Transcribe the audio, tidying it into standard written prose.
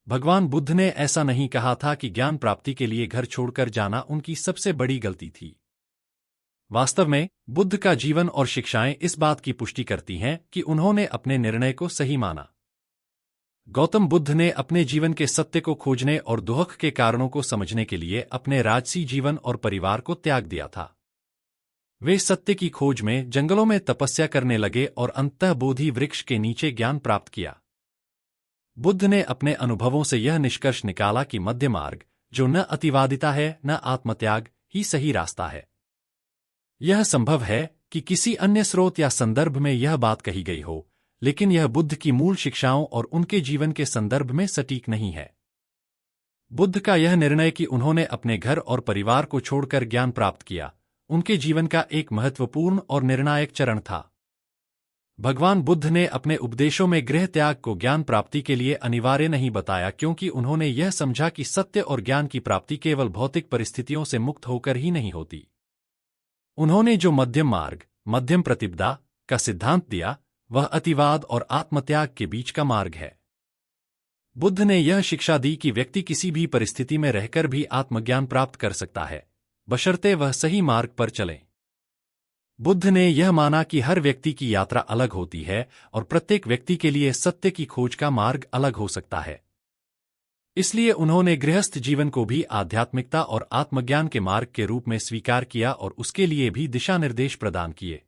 भगवान बुद्ध ने ऐसा नहीं कहा था कि ज्ञान प्राप्ति के लिए घर छोड़कर जाना उनकी सबसे बड़ी गलती थी। वास्तव में, बुद्ध का जीवन और शिक्षाएं इस बात की पुष्टि करती हैं कि उन्होंने अपने निर्णय को सही माना। गौतम बुद्ध ने अपने जीवन के सत्य को खोजने और दुख के कारणों को समझने के लिए अपने राजसी जीवन और परिवार को त्याग दिया था। वे सत्य की खोज में जंगलों में तपस्या करने लगे और अंततः बोधि वृक्ष के नीचे ज्ञान प्राप्त किया। बुद्ध ने अपने अनुभवों से यह निष्कर्ष निकाला कि मध्य मार्ग, जो न अतिवादिता है न आत्मत्याग, ही सही रास्ता है। यह संभव है कि किसी अन्य स्रोत या संदर्भ में यह बात कही गई हो, लेकिन यह बुद्ध की मूल शिक्षाओं और उनके जीवन के संदर्भ में सटीक नहीं है। बुद्ध का यह निर्णय कि उन्होंने अपने घर और परिवार को छोड़कर ज्ञान प्राप्त किया, उनके जीवन का एक महत्वपूर्ण और निर्णायक चरण था। भगवान बुद्ध ने अपने उपदेशों में गृह त्याग को ज्ञान प्राप्ति के लिए अनिवार्य नहीं बताया, क्योंकि उन्होंने यह समझा कि सत्य और ज्ञान की प्राप्ति केवल भौतिक परिस्थितियों से मुक्त होकर ही नहीं होती। उन्होंने जो मध्यम मार्ग, मध्यम प्रतिपदा का सिद्धांत दिया, वह अतिवाद और आत्मत्याग के बीच का मार्ग है। बुद्ध ने यह शिक्षा दी कि व्यक्ति किसी भी परिस्थिति में रहकर भी आत्मज्ञान प्राप्त कर सकता है, बशर्ते वह सही मार्ग पर चले। बुद्ध ने यह माना कि हर व्यक्ति की यात्रा अलग होती है और प्रत्येक व्यक्ति के लिए सत्य की खोज का मार्ग अलग हो सकता है। इसलिए उन्होंने गृहस्थ जीवन को भी आध्यात्मिकता और आत्मज्ञान के मार्ग के रूप में स्वीकार किया और उसके लिए भी दिशा निर्देश प्रदान किए।